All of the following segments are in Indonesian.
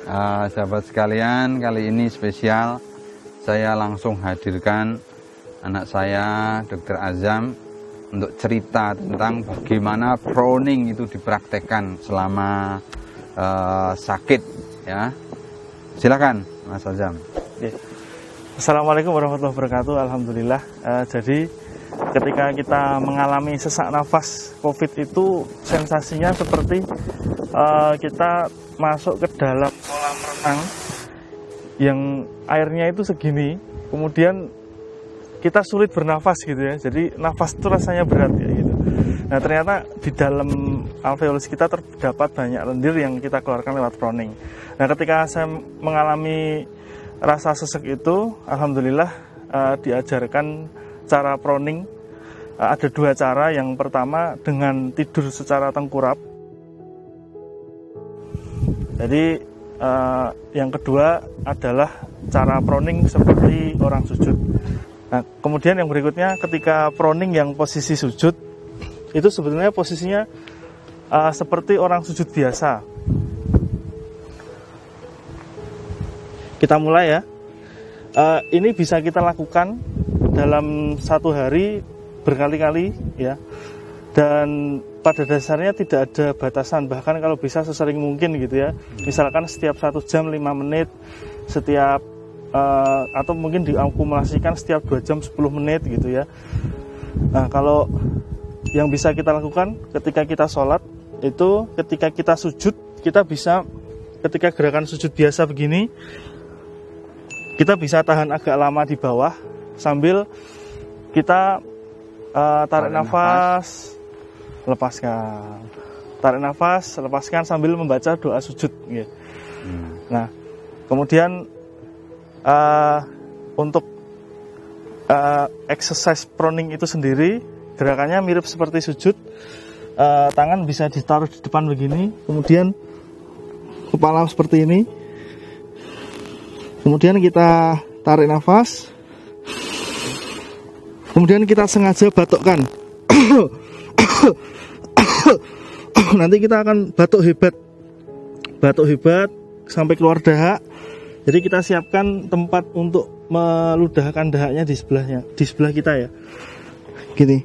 Sahabat sekalian, kali ini spesial. Saya langsung hadirkan anak saya, Dr. Azam, untuk cerita tentang bagaimana proning itu dipraktekkan selama sakit. Ya, silakan, Mas Azam. Assalamualaikum warahmatullahi wabarakatuh. Alhamdulillah. Jadi ketika kita mengalami sesak nafas COVID itu sensasinya seperti kita masuk ke dalam kolam renang yang airnya itu segini, kemudian kita sulit bernafas gitu ya. Jadi nafas itu rasanya berat ya gitu. Nah ternyata di dalam alveolus kita terdapat banyak lendir yang kita keluarkan lewat proning. Nah ketika saya mengalami rasa sesek itu, alhamdulillah diajarkan cara proning. Ada dua cara. Yang pertama dengan tidur secara tengkurap. Jadi yang kedua adalah cara proning seperti orang sujud. Nah, kemudian yang berikutnya ketika proning yang posisi sujud itu sebetulnya posisinya seperti orang sujud biasa. Kita mulai ya. Ini bisa kita lakukan dalam satu hari berkali-kali ya. Dan pada dasarnya tidak ada batasan, bahkan kalau bisa sesering mungkin gitu ya. Misalkan setiap 1 jam 5 menit, setiap atau mungkin diakumulasikan setiap 2 jam 10 menit gitu ya. Nah, kalau yang bisa kita lakukan ketika kita sholat itu ketika kita sujud, kita bisa ketika gerakan sujud biasa begini, kita bisa tahan agak lama di bawah sambil kita tarik nafas, lepaskan. Tarik nafas, lepaskan sambil membaca doa sujud. Nah, kemudian untuk exercise proning itu sendiri, gerakannya mirip seperti sujud. Tangan bisa ditaruh di depan begini, kemudian kepala seperti ini. Kemudian kita tarik nafas. Kemudian kita sengaja batukkan. Nanti kita akan batuk hebat. Batuk hebat sampai keluar dahak. Jadi kita siapkan tempat untuk meludahkan dahaknya di sebelahnya, di sebelah kita ya. Gini.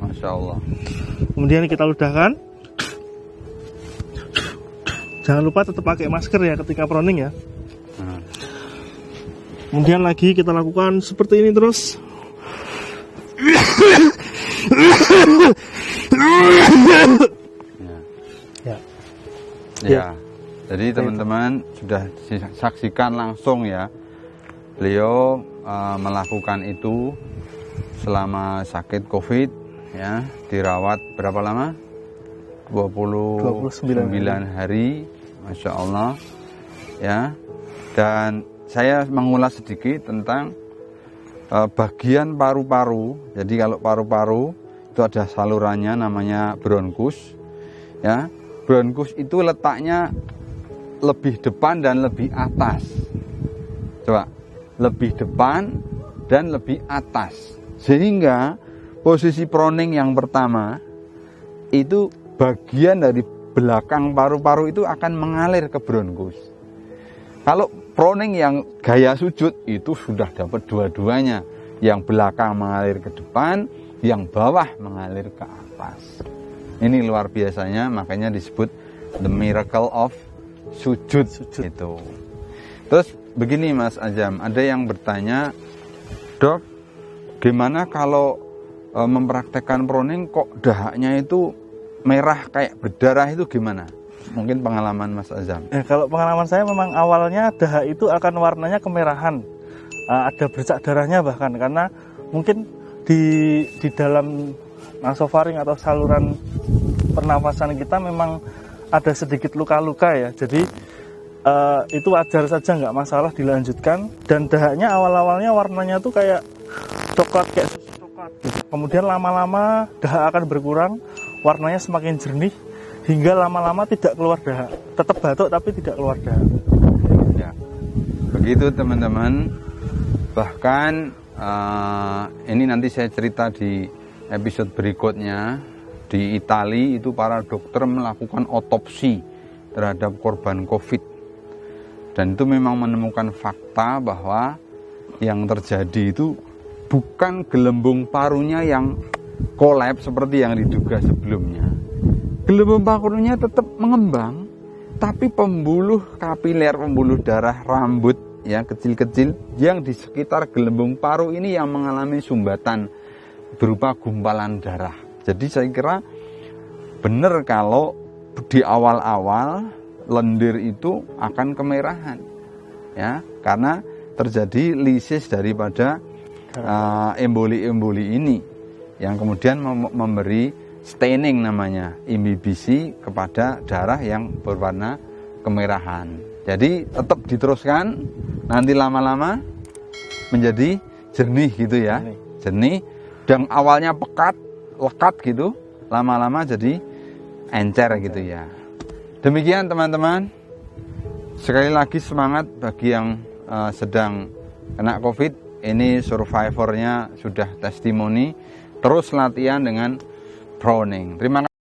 Masya Allah. Kemudian kita ludahkan. Jangan lupa tetap pakai masker ya ketika proning ya. Kemudian lagi kita lakukan seperti ini terus. Ya. Jadi teman-teman sudah saksikan langsung ya. Beliau melakukan itu selama sakit COVID ya, dirawat berapa lama? 29 hari. Masya Allah ya. Dan saya mengulas sedikit tentang bagian paru-paru. Jadi kalau paru-paru itu ada salurannya namanya bronkus ya. Bronkus itu letaknya lebih depan dan lebih atas. Coba, lebih depan dan lebih atas. Sehingga posisi proning yang pertama itu bagian dari belakang paru-paru itu akan mengalir ke bronkus. Kalau proning yang gaya sujud itu sudah dapat dua-duanya. Yang belakang mengalir ke depan, yang bawah mengalir ke atas. Ini luar biasanya, makanya disebut the miracle of sujud itu. Terus begini Mas Azam, ada yang bertanya, Dok, gimana kalau mempraktekkan proning kok dahaknya itu merah kayak berdarah, itu gimana? Mungkin pengalaman Mas Azam. Kalau pengalaman saya memang awalnya dahak itu akan warnanya kemerahan, ada bercak darahnya bahkan, karena mungkin di dalam nasofaring atau saluran pernafasan kita memang ada sedikit luka-luka ya. Jadi itu wajar saja, nggak masalah dilanjutkan. Dan dahaknya awal-awalnya warnanya tuh kayak coklat, kayak susu coklat gitu. Kemudian lama-lama dahak akan berkurang, warnanya semakin jernih, hingga lama-lama tidak keluar dahak. Tetap batuk tapi tidak keluar dahak. Ya, begitu teman-teman. Bahkan ini nanti saya cerita di episode berikutnya di Italia itu para dokter melakukan otopsi terhadap korban COVID. Dan itu memang menemukan fakta bahwa yang terjadi itu bukan gelembung parunya yang kolaps seperti yang diduga sebelumnya. Gelembung parunya tetap mengembang, tapi pembuluh kapiler, pembuluh darah rambut ya kecil-kecil yang di sekitar gelembung paru ini yang mengalami sumbatan berupa gumpalan darah. Jadi saya kira benar kalau di awal-awal lendir itu akan kemerahan, ya, karena terjadi lisis daripada emboli-emboli ini yang kemudian memberi staining namanya, imbibisi kepada darah yang berwarna kemerahan. Jadi tetap diteruskan, nanti lama-lama menjadi jernih gitu ya, jernih. Dan awalnya pekat, lekat gitu, lama-lama jadi encer gitu ya. Demikian teman-teman, sekali lagi semangat bagi yang sedang kena COVID. Ini survivornya sudah testimoni, terus latihan dengan Browning. Terima kasih.